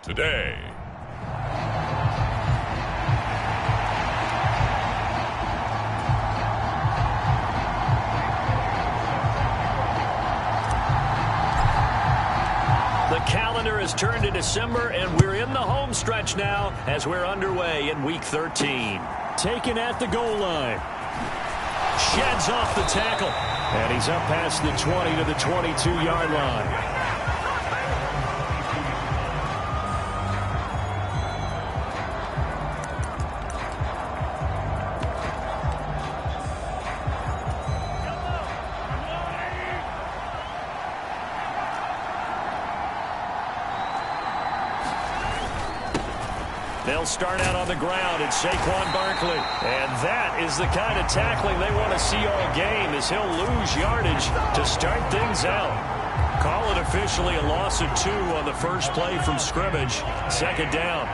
today. The calendar has turned to December, and we're in the home stretch now as we're underway in Week 13. Taken at the goal line. Sheds off the tackle. And he's up past the 20 to the 22-yard line. They'll start out on the ground. It's Saquon Barkley. And that is the kind of tackling they want to see all game, as he'll lose yardage to start things out. Call it officially a loss of 2 on the first play from scrimmage. Second down.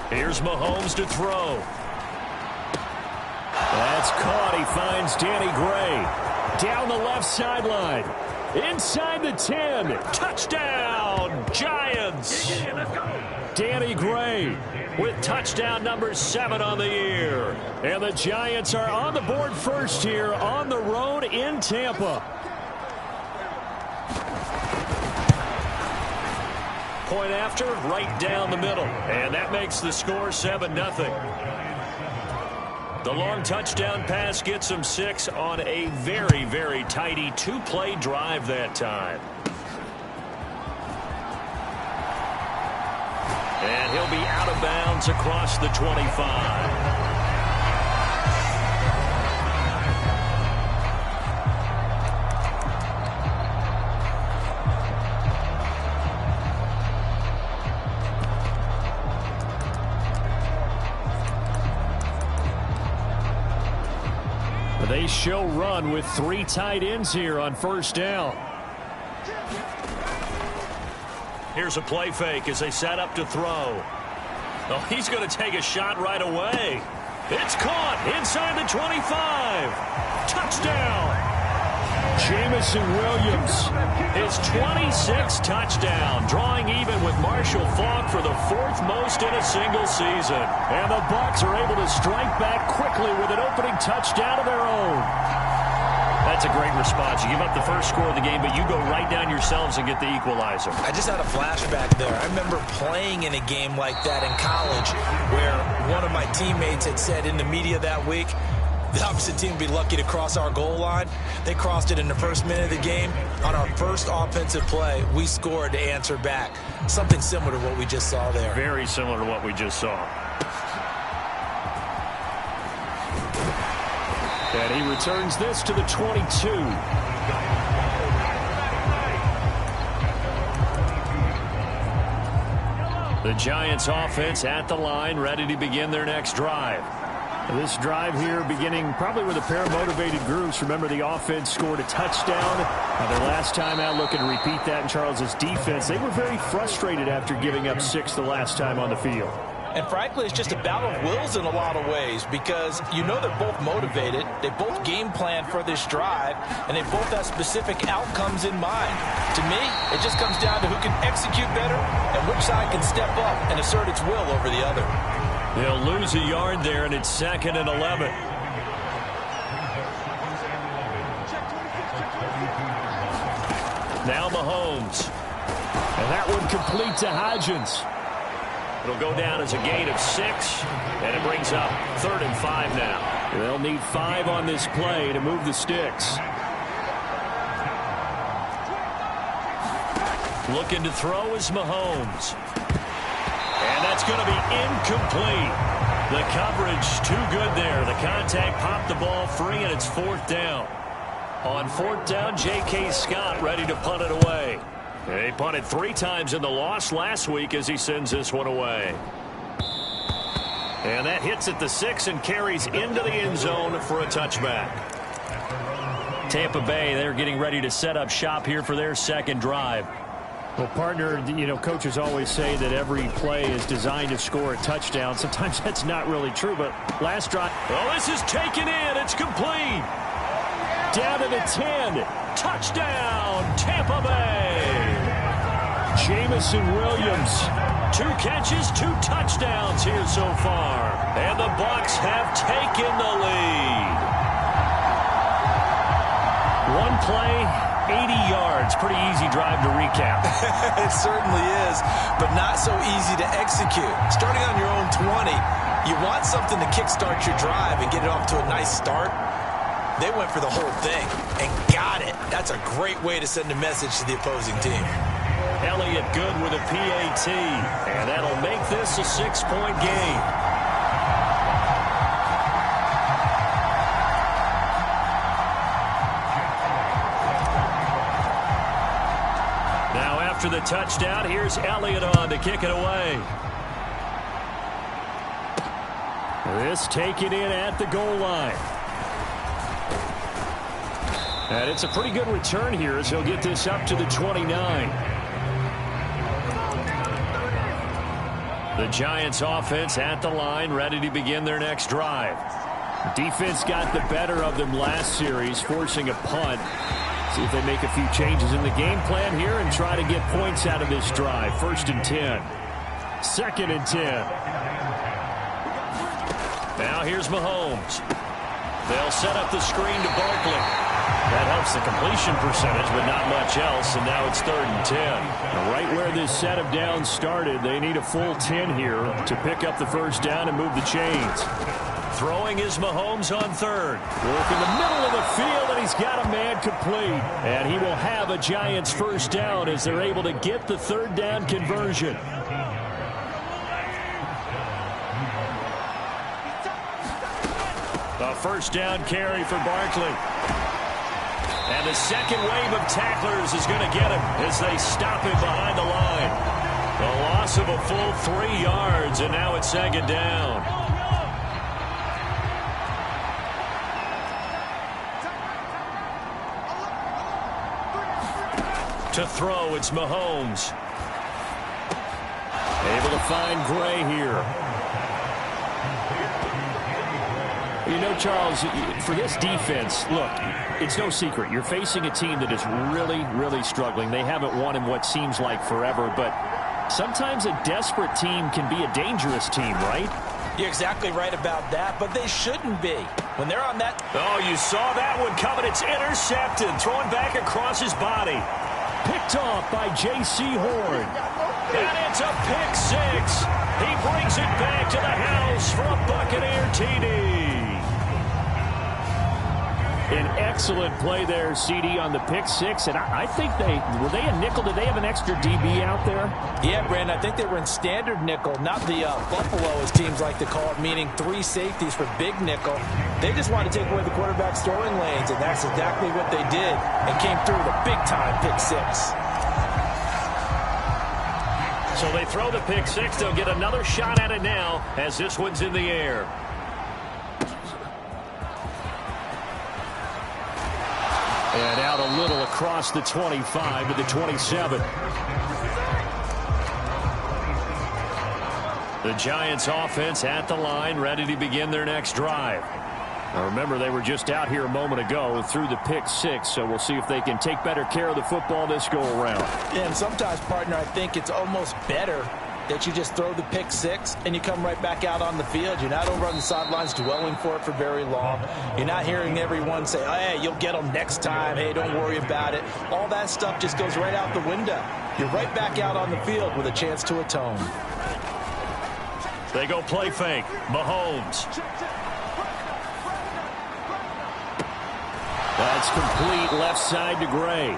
Here's Mahomes to throw. That's caught. He finds Danny Gray. Down the left sideline. Inside the 10. Touchdown, Giants. Danny Gray with touchdown number 7 on the year. And the Giants are on the board first here on the road in Tampa. Point after, right down the middle. And that makes the score 7-0. The long touchdown pass gets him 6 on a very, very tidy 2-play drive that time. And he'll be out of bounds across the 25. They show run with 3 tight ends here on first down. Here's a play fake as they set up to throw. Oh, he's going to take a shot right away. It's caught inside the 25. Touchdown. Jamison Williams. His 26th touchdown, drawing even with Marshall Faulk for the 4th most in a single season. And the Bucs are able to strike back quickly with an opening touchdown of their own. That's a great response. You give up the first score of the game, but you go right down yourselves and get the equalizer. I just had a flashback there. I remember playing in a game like that in college where one of my teammates had said in the media that week, the opposite team would be lucky to cross our goal line. They crossed it in the first minute of the game. On our first offensive play, we scored to answer back. Something similar to what we just saw there. Very similar to what we just saw. And he returns this to the 22. The Giants offense at the line, ready to begin their next drive. This drive here beginning probably with a pair of motivated groups. Remember, the offense scored a touchdown. Their last time out, looking to repeat that in Charles's defense. They were very frustrated after giving up 6 the last time on the field. And frankly, it's just a battle of wills in a lot of ways, because you know they're both motivated. They both game plan for this drive, and they both have specific outcomes in mind. To me, it just comes down to who can execute better and which side can step up and assert its will over the other. They'll lose a yard there, and it's 2nd and 11. Now Mahomes. And that one complete to Hodgins. It'll go down as a gain of 6, and it brings up 3rd and 5 now. They'll need 5 on this play to move the sticks. Looking to throw is Mahomes. And that's going to be incomplete. The coverage too good there. The contact popped the ball free, and it's 4th down. On 4th down, J.K. Scott ready to punt it away. He punted 3 times in the loss last week as he sends this one away. And that hits at the 6 and carries into the end zone for a touchback. Tampa Bay, they're getting ready to set up shop here for their second drive. Well, partner, you know, coaches always say that every play is designed to score a touchdown. Sometimes that's not really true, but last drive. Oh, this is taken in. It's complete. Down to the 10. Touchdown, Tampa Bay. Jamison Williams. 2 catches, 2 touchdowns here so far. And the Bucs have taken the lead. One play, 80 yards. Pretty easy drive to recap. It certainly is, but not so easy to execute. Starting on your own 20, you want something to kickstart your drive and get it off to a nice start. They went for the whole thing and got it. That's a great way to send a message to the opposing team. Elliott good with a PAT, and that'll make this a 6-point game. Now after the touchdown, here's Elliott on to kick it away. This taken in at the goal line. And it's a pretty good return here as he'll get this up to the 29. The Giants offense at the line, ready to begin their next drive. Defense got the better of them last series, forcing a punt. See if they make a few changes in the game plan here and try to get points out of this drive. 1st and 10. 2nd and 10. Now here's Mahomes. They'll set up the screen to Barkley. That helps the completion percentage, but not much else, and now it's 3rd and 10. Right where this set of downs started, they need a full 10 here to pick up the first down and move the chains. Throwing is Mahomes on 3rd. Work in the middle of the field, and he's got a man complete. And he will have a Giants first down as they're able to get the 3rd down conversion. A first down carry for Barkley. And the second wave of tacklers is going to get him as they stop him behind the line. The loss of a full 3 yards, and now it's 2nd down. To throw, it's Mahomes. Able to find Gray here. You know, Charles, for this defense, look, it's no secret. You're facing a team that is really, really struggling. They haven't won in what seems like forever, but sometimes a desperate team can be a dangerous team, right? You're exactly right about that, but they shouldn't be. When they're on that... Oh, you saw that one coming. It's intercepted. Thrown back across his body. Picked off by J.C. Horn. And it's a pick 6. He brings it back to the house for a Buccaneer TD. An excellent play there, CD, on the pick 6. And I think were they a nickel? Did they have an extra DB out there? Yeah, Brandon, I think they were in standard nickel, not the Buffalo, as teams like to call it, meaning 3 safeties for big nickel. They just wanted to take away the quarterback's throwing lanes, and that's exactly what they did, and came through with a big-time pick 6. So they throw the pick 6. They'll get another shot at it now as this one's in the air. And out a little across the 25 to the 27. The Giants offense at the line, ready to begin their next drive. Now remember, they were just out here a moment ago through the pick 6, so we'll see if they can take better care of the football this go-around. Yeah, and sometimes, partner, I think it's almost better that you just throw the pick 6 and you come right back out on the field. You're not over on the sidelines dwelling for it for very long. You're not hearing everyone say, oh, hey, you'll get them next time. Hey, don't worry about it. All that stuff just goes right out the window. You're right back out on the field with a chance to atone. They go play fake. Mahomes. That's complete left side to Gray.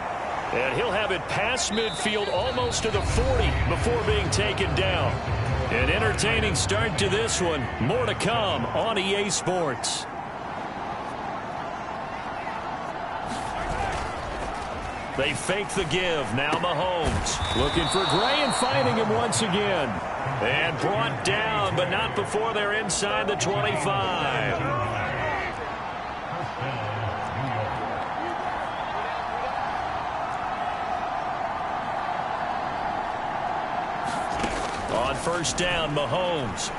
And he'll have it past midfield almost to the 40 before being taken down. An entertaining start to this one. More to come on EA Sports. They fake the give. Now Mahomes. Looking for Gray and finding him once again. And brought down, but not before they're inside the 25. On first down, Mahomes.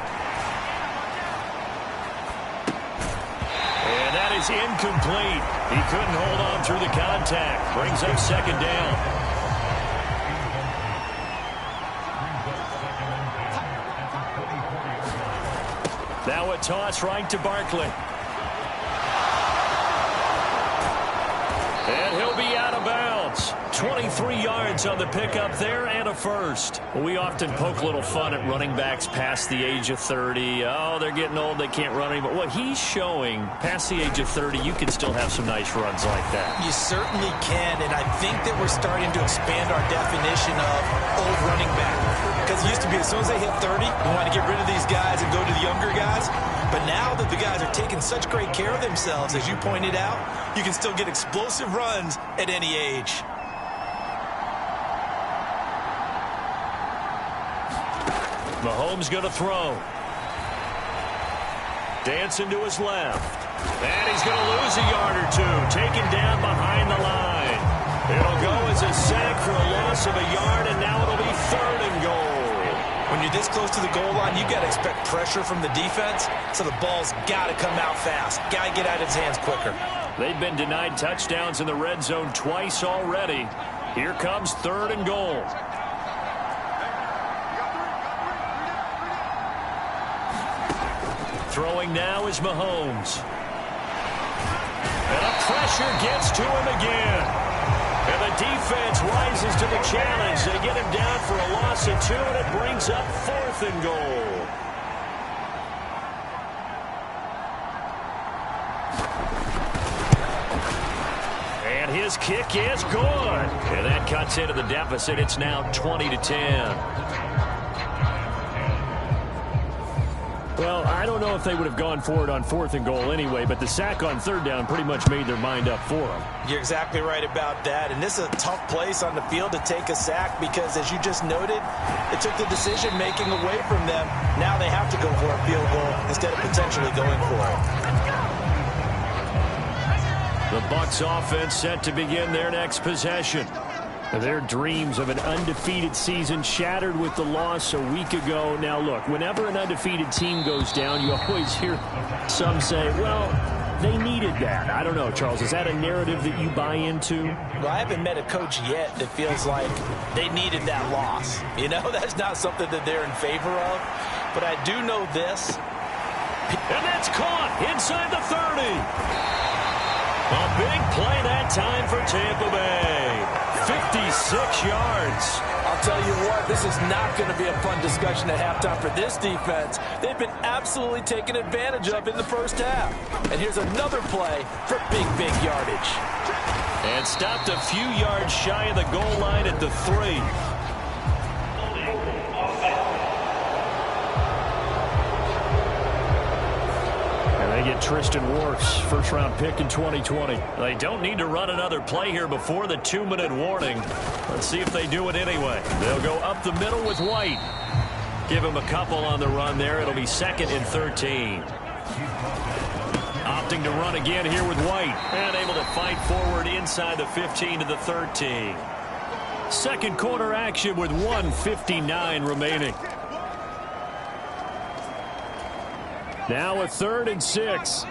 And that is incomplete. He couldn't hold on through the contact. Brings up 2nd down. Now a toss right to Barkley. And he'll be out of bounds. 23 yards on the pickup there and a first. We often poke a little fun at running backs past the age of 30. Oh, they're getting old, they can't run anymore. What he's showing, past the age of 30, you can still have some nice runs like that. You certainly can, and I think that we're starting to expand our definition of old running back. Because it used to be as soon as they hit 30, we want to get rid of these guys and go to the younger guys. But now that the guys are taking such great care of themselves, as you pointed out, you can still get explosive runs at any age. Mahomes going to throw. Dancing to his left. And he's going to lose a yard or two. Taken down behind the line. It'll go as a sack for a loss of a yard, and now it'll be 3rd and goal. When you're this close to the goal line, you got to expect pressure from the defense, so the ball's got to come out fast. Got to get out of his hands quicker. They've been denied touchdowns in the red zone twice already. Here comes 3rd and goal. Throwing now is Mahomes. And a pressure gets to him again. And the defense rises to the challenge. They get him down for a loss of 2, and it brings up 4th and goal. And his kick is good. And that cuts into the deficit. It's now 20-10. Well, I don't know if they would have gone for it on 4th and goal anyway, but the sack on 3rd down pretty much made their mind up for them. You're exactly right about that, and this is a tough place on the field to take a sack because, as you just noted, it took the decision-making away from them. Now they have to go for a field goal instead of potentially going for it. The Bucs offense set to begin their next possession. Their dreams of an undefeated season shattered with the loss a week ago. Now, look, whenever an undefeated team goes down, you always hear some say, well, they needed that. I don't know, Charles. Is that a narrative that you buy into? Well, I haven't met a coach yet that feels like they needed that loss. You know, that's not something that they're in favor of. But I do know this. And that's caught inside the 30. A big play that time for Tampa Bay. 56 yards. I'll tell you what, this is not going to be a fun discussion at halftime for this defense. They've been absolutely taken advantage of in the first half. And here's another play for big yardage. And stopped a few yards shy of the goal line at the 3. They get Tristan Wirfs, first-round pick in 2020. They don't need to run another play here before the 2-minute warning. Let's see if they do it anyway. They'll go up the middle with White. Give him a couple on the run there. It'll be 2nd and 13. Opting to run again here with White. And able to fight forward inside the 15 to the 13. Second quarter action with 1:59 remaining. Now a 3rd and 6.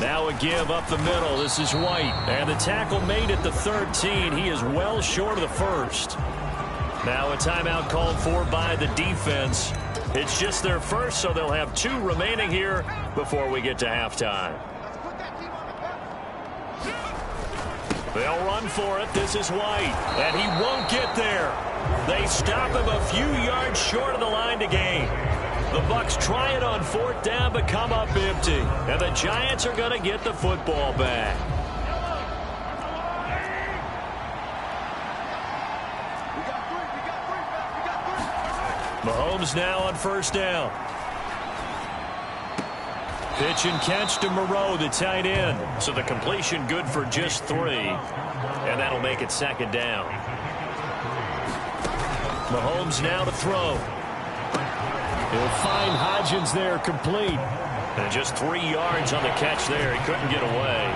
Now a give up the middle. This is White. And the tackle made at the 13. He is well short of the first. Now a timeout called for by the defense. It's just their first, so they'll have 2 remaining here before we get to halftime. They'll run for it. This is White. And he won't get there. They stop him a few yards short of the line to gain. The Bucs try it on 4th down, but come up empty. And the Giants are going to get the football back. Mahomes now on 1st down. Pitch and catch to Moreau, the tight end. So the completion good for just 3. And that'll make it 2nd down. Mahomes now to throw. He'll find Hodgins there, complete. And just 3 yards on the catch there. He couldn't get away.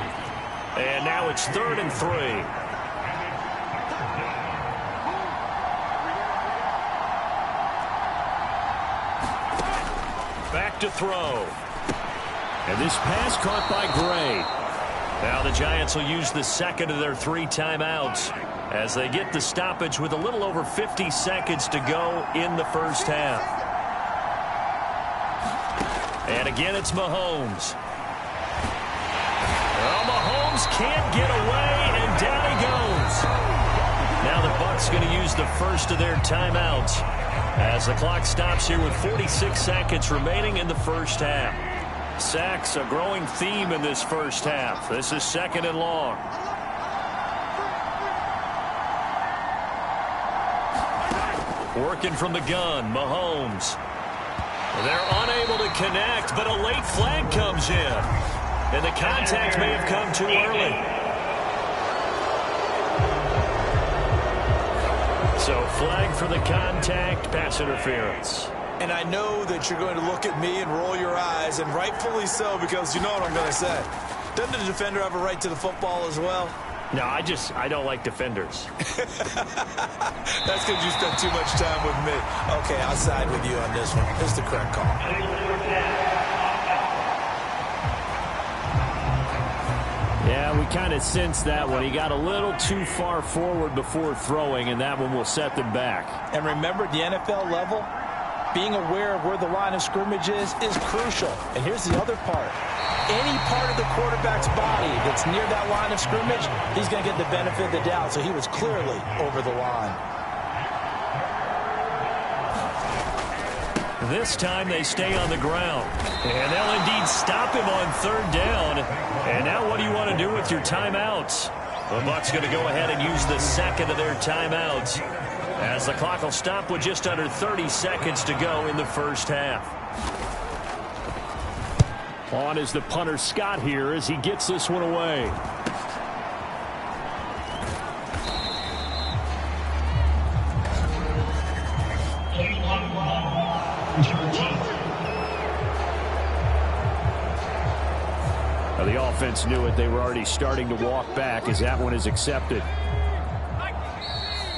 And now it's 3rd and 3. Back to throw. And this pass caught by Gray. Now the Giants will use the 2nd of their 3 timeouts. as they get the stoppage with a little over 50 seconds to go in the first half. And again, it's Mahomes. Well, Mahomes can't get away, and down he goes. Now the Bucs going to use the first of their timeouts as the clock stops here with 46 seconds remaining in the first half. Sacks, a growing theme in this first half. This is 2nd and long. Working from the gun, Mahomes. They're unable to connect, but a late flag comes in. And the contact may have come too early. So flag for the contact, pass interference. And I know that you're going to look at me and roll your eyes, and rightfully so, because you know what I'm going to say. Doesn't the defender have a right to the football as well? No, I don't like defenders. That's because you spent too much time with me. Okay, I'll side with you on this one. It's the correct call. Yeah, we kind of sensed that one. He got a little too far forward before throwing, and that one will set them back. And remember, the NFL level, being aware of where the line of scrimmage is crucial. And here's the other part. Any part of the quarterback's body that's near that line of scrimmage, he's going to get the benefit of the doubt. So he was clearly over the line. This time they stay on the ground. And they'll indeed stop him on 3rd down. And now what do you want to do with your timeouts? The Bucs going to go ahead and use the 2nd of their timeouts, as the clock will stop with just under 30 seconds to go in the first half. On is the punter Scott here as he gets this one away. Now the offense knew it. They were already starting to walk back as that one is accepted.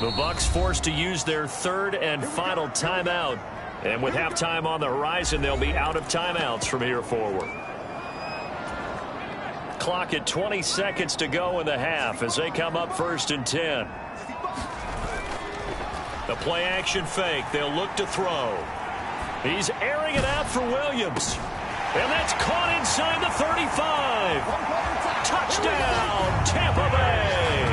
The Bucs forced to use their 3rd and final timeout. And with halftime on the horizon, they'll be out of timeouts from here forward. Clock at 20 seconds to go in the half as they come up 1st and 10. The play action fake. They'll look to throw. He's airing it out for Williams. And that's caught inside the 35. Touchdown, Tampa Bay.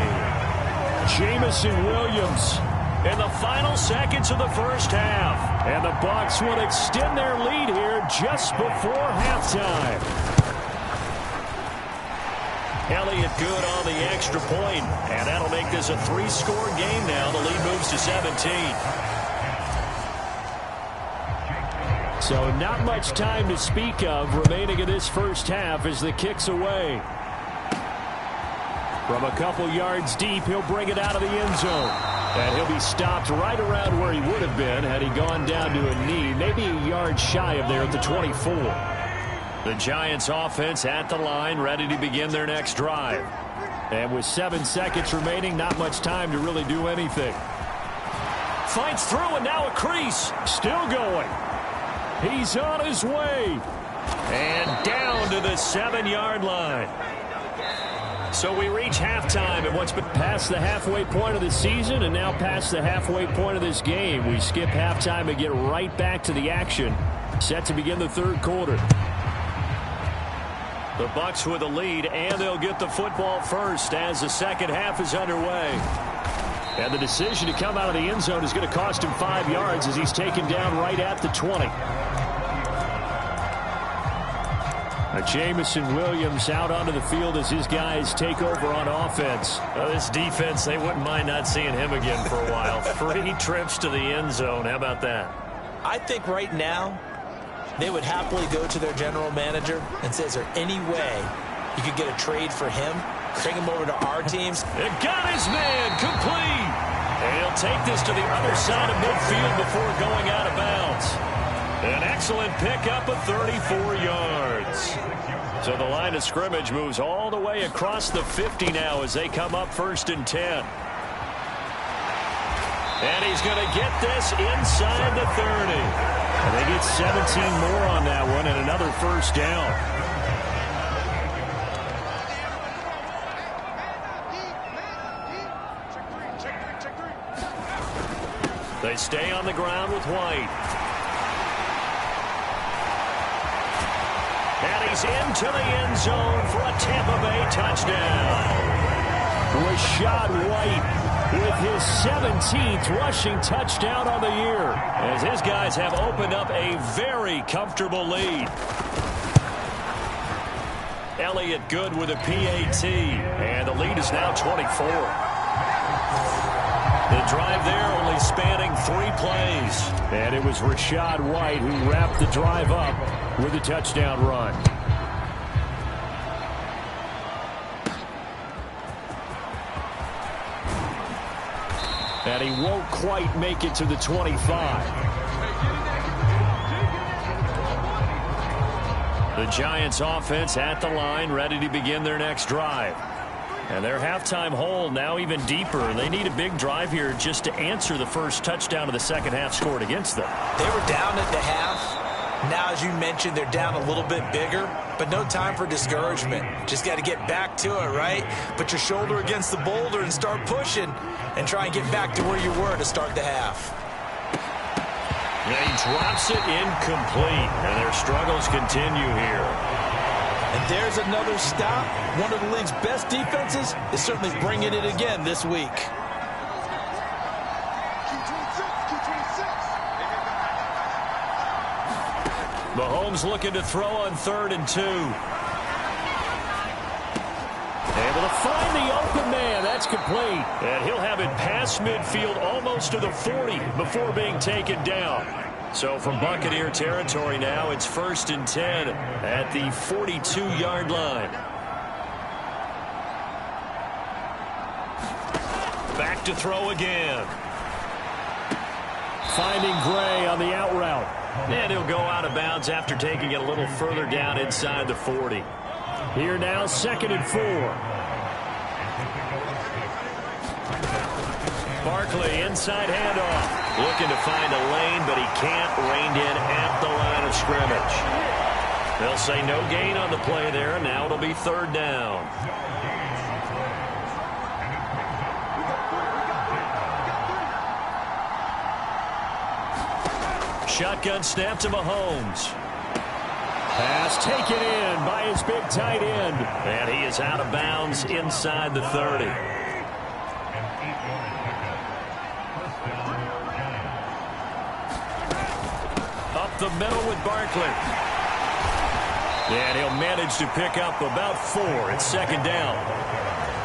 Jamison Williams in the final seconds of the first half. And the Bucs will extend their lead here just before halftime. Elliott good on the extra point, and that'll make this a 3-score game now. The lead moves to 17. So not much time to speak of remaining in this first half as the kick's away. From a couple yards deep, he'll bring it out of the end zone. And he'll be stopped right around where he would have been had he gone down to a knee, maybe a yard shy of there at the 24. The Giants offense at the line, ready to begin their next drive. And with 7 seconds remaining, not much time to really do anything. Fights through, and now a crease. Still going. He's on his way. And down to the 7-yard line. So we reach halftime at what's been past the halfway point of the season and now past the halfway point of this game. We skip halftime and get right back to the action. Set to begin the 3rd quarter. The Bucs with a lead, and they'll get the football first as the second half is underway. And the decision to come out of the end zone is going to cost him 5 yards as he's taken down right at the 20. Now Jamison Williams out onto the field as his guys take over on offense. This defense, they wouldn't mind not seeing him again for a while. 3 trips to the end zone. How about that? I think right now they would happily go to their general manager and say, is there any way you could get a trade for him, bring him over to our teams? It got his man complete. And he'll take this to the other side of midfield before going out of bounds. An excellent pickup of 34 yards. So the line of scrimmage moves all the way across the 50 now as they come up 1st and 10. And he's going to get this inside the 30. And they get 17 more on that one and another first down. They stay on the ground with White. And he's into the end zone for a Tampa Bay touchdown. Rashad White with his 17th rushing touchdown on the year, as his guys have opened up a very comfortable lead. Elliott good with a PAT, and the lead is now 24. The drive there only spanning 3 plays. And it was Rashad White who wrapped the drive up with a touchdown run. And he won't quite make it to the 25. The Giants offense at the line, ready to begin their next drive. And their halftime hole now even deeper. They need a big drive here just to answer the first touchdown of the second half scored against them. They were down at the half. Now, as you mentioned, they're down a little bit bigger, but no time for discouragement. Just got to get back to it, right? Put your shoulder against the boulder and start pushing and try and get back to where you were to start the half. And he drops it incomplete, and their struggles continue here. And there's another stop. One of the league's best defenses is certainly bringing it again this week. Mahomes looking to throw on 3rd and 2. Able to find the open man. That's complete. And he'll have it past midfield almost to the 40 before being taken down. So from Buccaneer territory now, it's 1st and 10 at the 42-yard line. Back to throw again. Finding Gray on the out route. And he'll go out of bounds after taking it a little further down inside the 40. Here now, 2nd and 4. Barkley, inside handoff. Looking to find a lane, but he can't. Reined in at the line of scrimmage. They'll say no gain on the play there. Now it'll be 3rd down. Shotgun snap to Mahomes. Pass taken in by his big tight end. And he is out of bounds inside the 30. Up the middle with Barkley. And he'll manage to pick up about 4. It's 2nd down.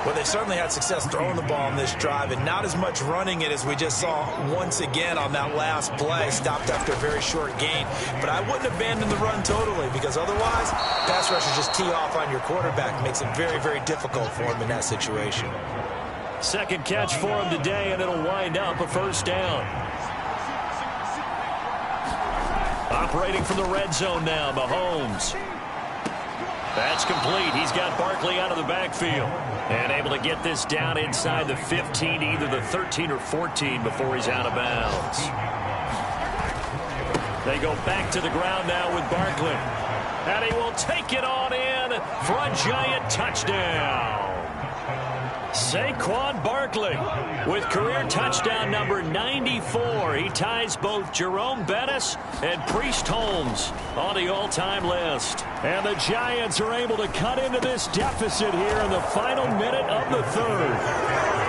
Well, they certainly had success throwing the ball in this drive, and not as much running it as we just saw once again on that last play. Stopped after a very short gain. But I wouldn't abandon the run totally, because otherwise, pass rushers just tee off on your quarterback. Makes it very, very difficult for him in that situation. Second catch for him today, and it'll wind up a 1st down. Operating from the red zone now, Mahomes. That's complete. He's got Barkley out of the backfield. And able to get this down inside the 15, either the 13 or 14 before he's out of bounds. They go back to the ground now with Barkley. And he will take it on in for a giant touchdown. Saquon Barkley with career touchdown number 94. He ties both Jerome Bettis and Priest Holmes on the all-time list. And the Giants are able to cut into this deficit here in the final minute of the 3rd.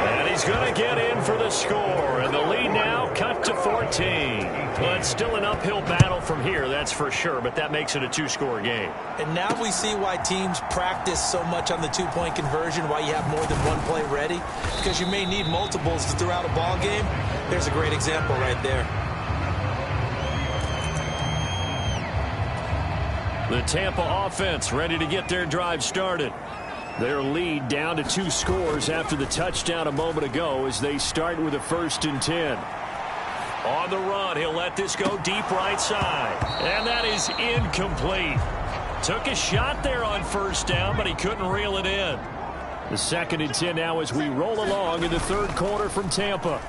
And he's going to get in for the score. And the lead now cut to 14. But still an uphill battle from here, that's for sure. But that makes it a 2-score game. And now we see why teams practice so much on the 2-point conversion, why you have more than one play ready. Because you may need multiples to throw out a ball game. There's a great example right there. The Tampa offense ready to get their drive started. Their lead down to 2 scores after the touchdown a moment ago as they start with a 1st and 10. On the run, he'll let this go deep right side. And that is incomplete. Took a shot there on 1st down, but he couldn't reel it in. The 2nd and 10 now as we roll along in the 3rd quarter from Tampa.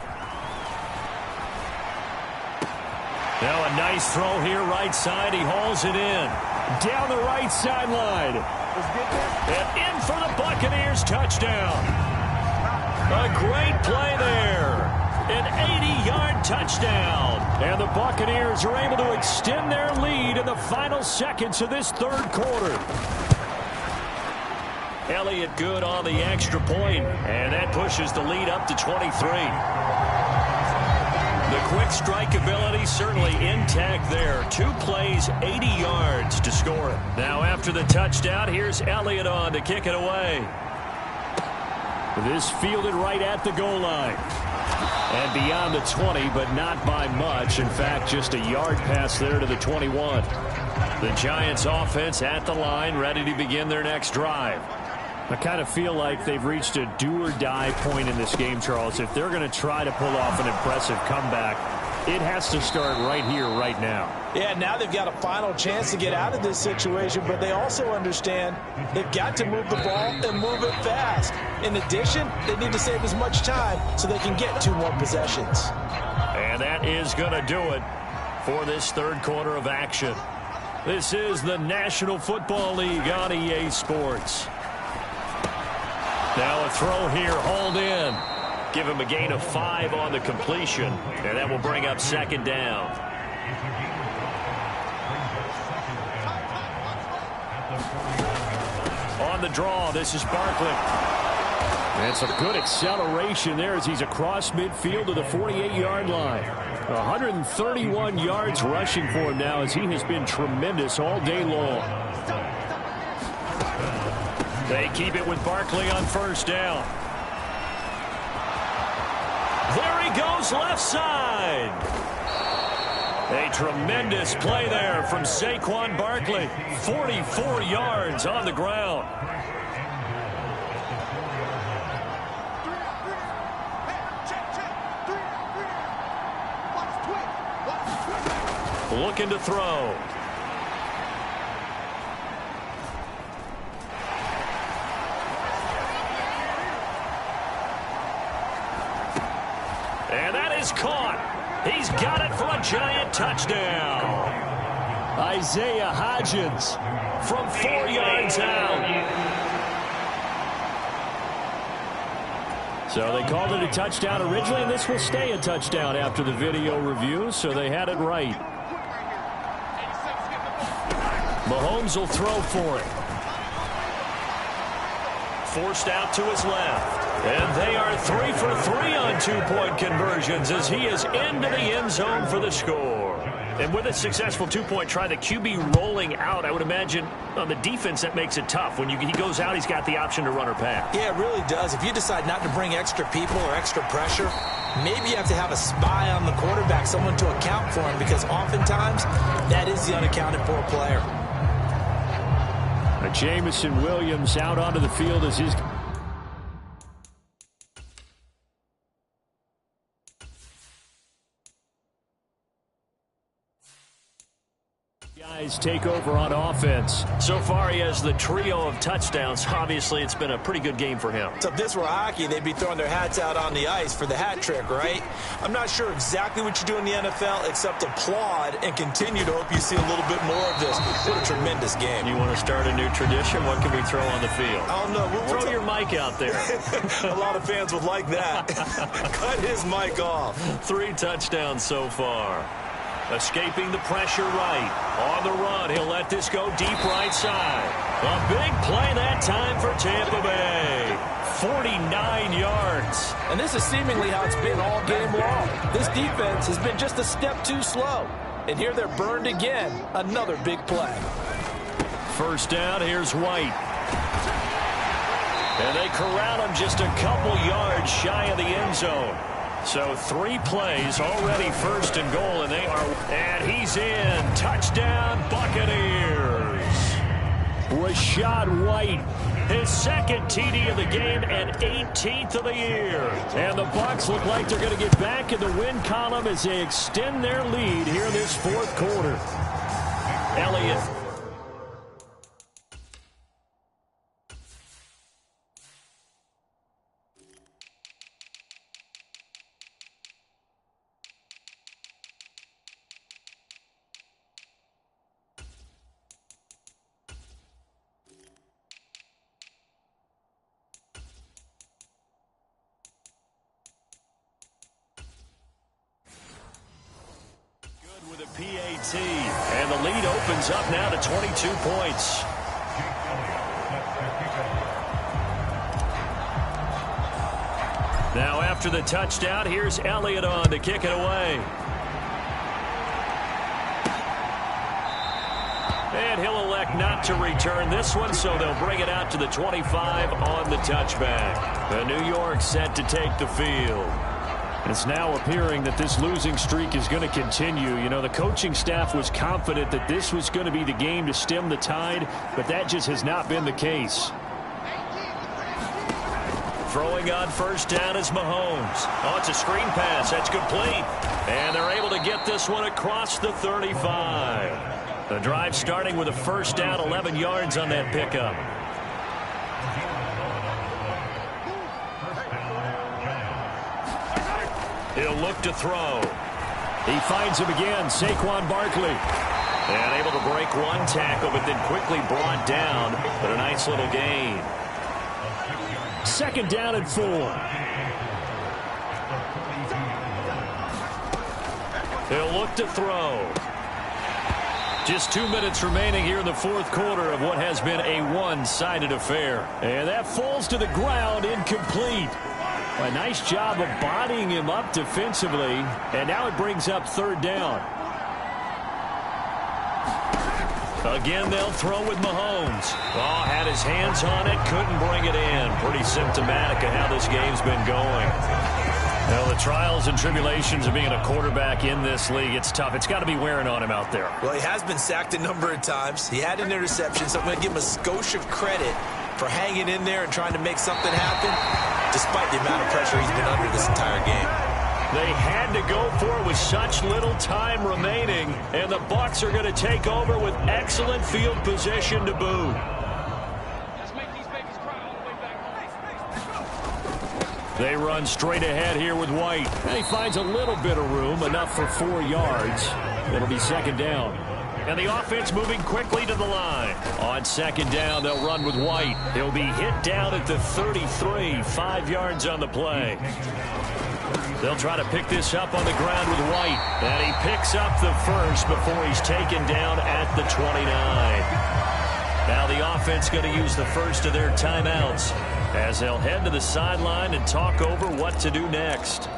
Now a nice throw here right side. He hauls it in. Down the right sideline. And in for the Buccaneers touchdown. A great play there. An 80-yard touchdown. And the Buccaneers are able to extend their lead in the final seconds of this third quarter. Elliott good on the extra point, and that pushes the lead up to 23. The quick strike ability certainly intact there. 2 plays, 80 yards to score it. Now after the touchdown, here's Elliott on to kick it away. This fielded right at the goal line. And beyond the 20, but not by much. In fact, just a yard pass there to the 21. The Giants offense at the line, ready to begin their next drive. I kind of feel like they've reached a do-or-die point in this game, Charles. If they're going to try to pull off an impressive comeback, it has to start right here, right now. Yeah, now they've got a final chance to get out of this situation, but they also understand they've got to move the ball and move it fast. In addition, they need to save as much time so they can get 2 more possessions. And that is going to do it for this third quarter of action. This is the National Football League on EA Sports. Now a throw here, hauled in. Give him a gain of 5 on the completion, and that will bring up second down. On the draw, this is Barkley. And some good acceleration there as he's across midfield to the 48-yard line. 131 yards rushing for him now as he has been tremendous all day long. They keep it with Barkley on first down. There he goes, left side. A tremendous play there from Saquon Barkley. 44 yards on the ground. Looking to throw. And that is caught. He's got it for a giant touchdown. Isaiah Hodgins from 4 yards out. So they called it a touchdown originally, and this will stay a touchdown after the video review, so they had it right. Mahomes will throw for it. Forced out to his left. And they are 3 for 3 on 2-point conversions as he is into the end zone for the score. And with a successful 2-point try, the QB rolling out, I would imagine on the defense that makes it tough. When he goes out, he's got the option to run or pass. Yeah, it really does. If you decide not to bring extra people or extra pressure, maybe you have to have a spy on the quarterback, someone to account for him, because oftentimes that is the unaccounted for player. Jamison Williams out onto the field as his guys take over on offense. So far, he has the trio of touchdowns. Obviously, it's been a pretty good game for him. So if this were hockey, they'd be throwing their hats out on the ice for the hat trick, right? I'm not sure exactly what you do in the NFL except applaud and continue to hope you see a little bit more of this. What a tremendous game. You want to start a new tradition? What can we throw on the field? Oh, no. We'll throw your mic out there. A lot of fans would like that. Cut his mic off. 3 touchdowns so far. Escaping the pressure right. On the run, he'll let this go deep right side. A big play that time for Tampa Bay. 49 yards. And this is seemingly how it's been all game long. This defense has been just a step too slow. And here they're burned again. Another big play. First down, here's White. And they corral him just a couple yards shy of the end zone. So 3 plays, already first and goal, and they are, and he's in. Touchdown, Buccaneers. Rachaad White, his second TD of the game and 18th of the year. And the Bucs look like they're going to get back in the win column as they extend their lead here in this fourth quarter. Elliott. tee. And the lead opens up now to 22 points. Now after the touchdown, here's Elliott on to kick it away. And he'll elect not to return this one, so they'll bring it out to the 25 on the touchback. The New York set to take the field. It's now appearing that this losing streak is going to continue. You know, the coaching staff was confident that this was going to be the game to stem the tide, but that just has not been the case. Throwing on first down is Mahomes. Oh, it's a screen pass. That's complete. And they're able to get this one across the 35. The drive starting with a first down, 11 yards on that pickup. He'll look to throw. He finds him again, Saquon Barkley. And able to break one tackle, but then quickly brought down. But a nice little gain. Second down and 4. He'll look to throw. Just 2 minutes remaining here in the fourth quarter of what has been a one-sided affair. And that falls to the ground, incomplete. A nice job of bodying him up defensively. And now it brings up third down. Again, they'll throw with Mahomes. Oh, had his hands on it, couldn't bring it in. Pretty symptomatic of how this game's been going. Well, the trials and tribulations of being a quarterback in this league, it's tough. It's got to be wearing on him out there. Well, he has been sacked a number of times. He had an interception, so I'm going to give him a skosh of credit for hanging in there and trying to make something happen, despite the amount of pressure he's been under this entire game. They had to go for it with such little time remaining, and the Bucs are going to take over with excellent field position to boot. They run straight ahead here with White. And he finds a little bit of room, enough for 4 yards. It'll be second down. And the offense moving quickly to the line. On second down, they'll run with White. He'll be hit down at the 33, 5 yards on the play. They'll try to pick this up on the ground with White. And he picks up the first before he's taken down at the 29. Now the offense going to use the first of their timeouts as they'll head to the sideline and talk over what to do next.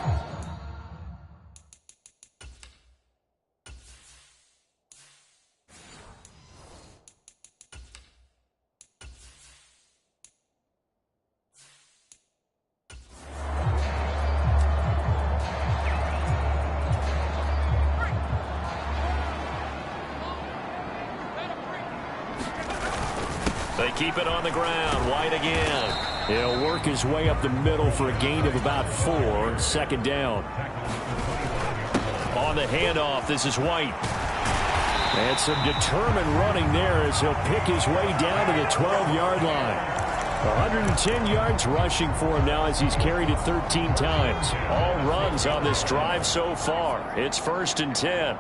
They keep it on the ground. White again. He'll work his way up the middle for a gain of about 4. Second down. On the handoff, this is White. And some determined running there as he'll pick his way down to the 12-yard line. 110 yards rushing for him now as he's carried it 13 times. All runs on this drive so far. It's 1st and 10.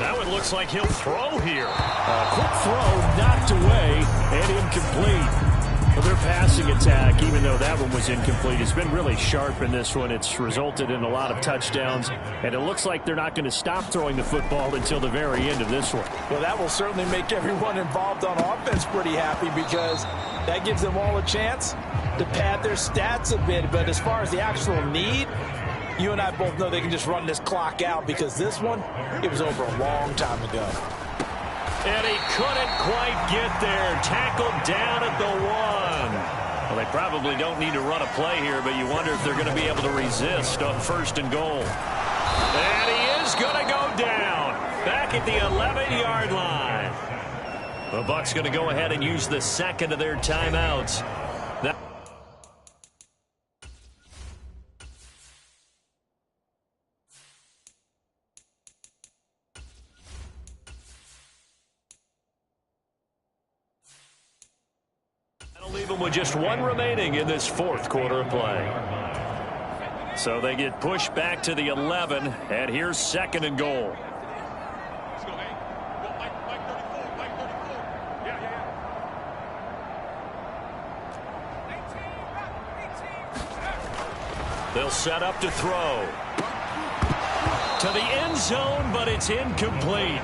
Now it looks like he'll throw here. A quick throw, knocked away, and incomplete. Well, their passing attack, even though that one was incomplete, has been really sharp in this one. It's resulted in a lot of touchdowns, and it looks like they're not going to stop throwing the football until the very end of this one. Well, that will certainly make everyone involved on offense pretty happy because that gives them all a chance to pad their stats a bit. But as far as the actual need, you and I both know they can just run this clock out because this one, it was over a long time ago. And he couldn't quite get there. Tackled down at the 1. Well, they probably don't need to run a play here, but you wonder if they're going to be able to resist on 1st and goal. And he is going to go down. Back at the 11-yard line. The Bucs going to go ahead and use the second of their timeouts. With just 1 remaining in this fourth quarter of play. So they get pushed back to the 11, and here's 2nd and goal. They'll set up to throw. to the end zone, but it's incomplete.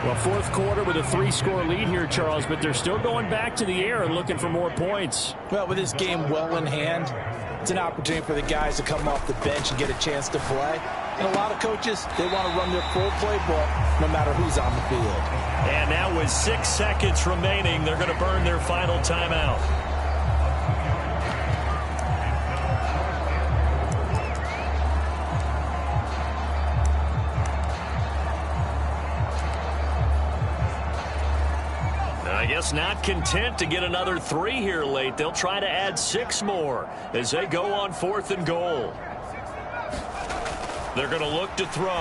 Well, fourth quarter with a 3-score lead here, Charles, but they're still going back to the air and looking for more points. Well, with this game well in hand, it's an opportunity for the guys to come off the bench and get a chance to play. And a lot of coaches, they want to run their full playbook no matter who's on the field. And now with 6 seconds remaining, they're going to burn their final timeout. I guess not content to get another 3 here late. They'll try to add 6 more as they go on 4th and goal. They're going to look to throw.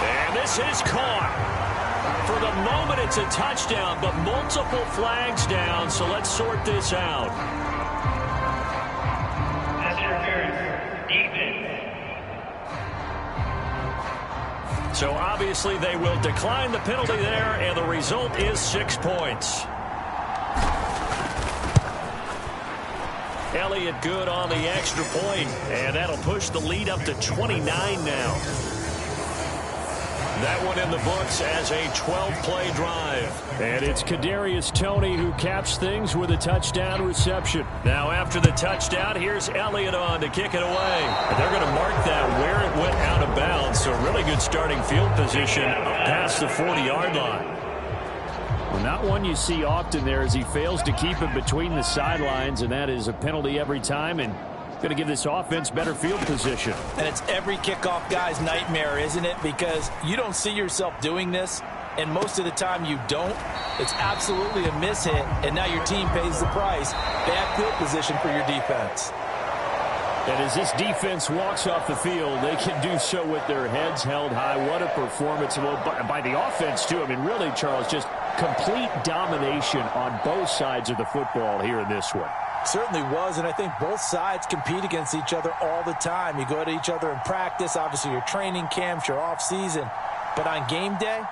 And this is caught. For the moment, it's a touchdown, but multiple flags down, so let's sort this out. So obviously they will decline the penalty there, and the result is 6 points. Elliott good on the extra point, and that'll push the lead up to 29 now. That one in the books as a 12-play drive. And it's Kadarius Toney who caps things with a touchdown reception. Now after the touchdown, here's Elliott on to kick it away. And they're going to mark that where it went out of bounds. So really good starting field position up past the 40-yard line. Well, not one you see often there as he fails to keep it between the sidelines, and that is a penalty every time, and going to give this offense better field position. And it's every kickoff guy's nightmare, isn't it? Because you don't see yourself doing this, and most of the time you don't. It's absolutely a mishit, and now your team pays the price. Bad field position for your defense. And as this defense walks off the field, they can do so with their heads held high. What a performance by the offense, too. I mean, really, Charles, just complete domination on both sides of the football here in this one. Certainly was, and I think both sides compete against each other all the time. You go at each other in practice, obviously your training camps, your off-season. But on game day,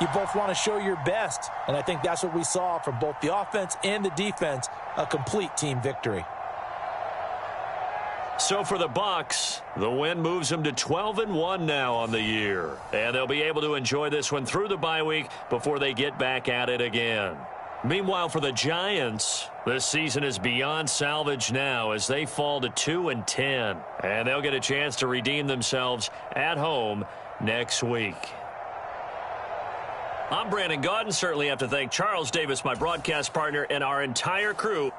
you both want to show your best. And I think that's what we saw from both the offense and the defense, a complete team victory. So for the Bucs, the win moves them to 12-1 now on the year. And they'll be able to enjoy this one through the bye week before they get back at it again. Meanwhile, for the Giants, this season is beyond salvage now as they fall to 2-10. And they'll get a chance to redeem themselves at home next week. I'm Brandon Gaudin. Certainly have to thank Charles Davis, my broadcast partner, and our entire crew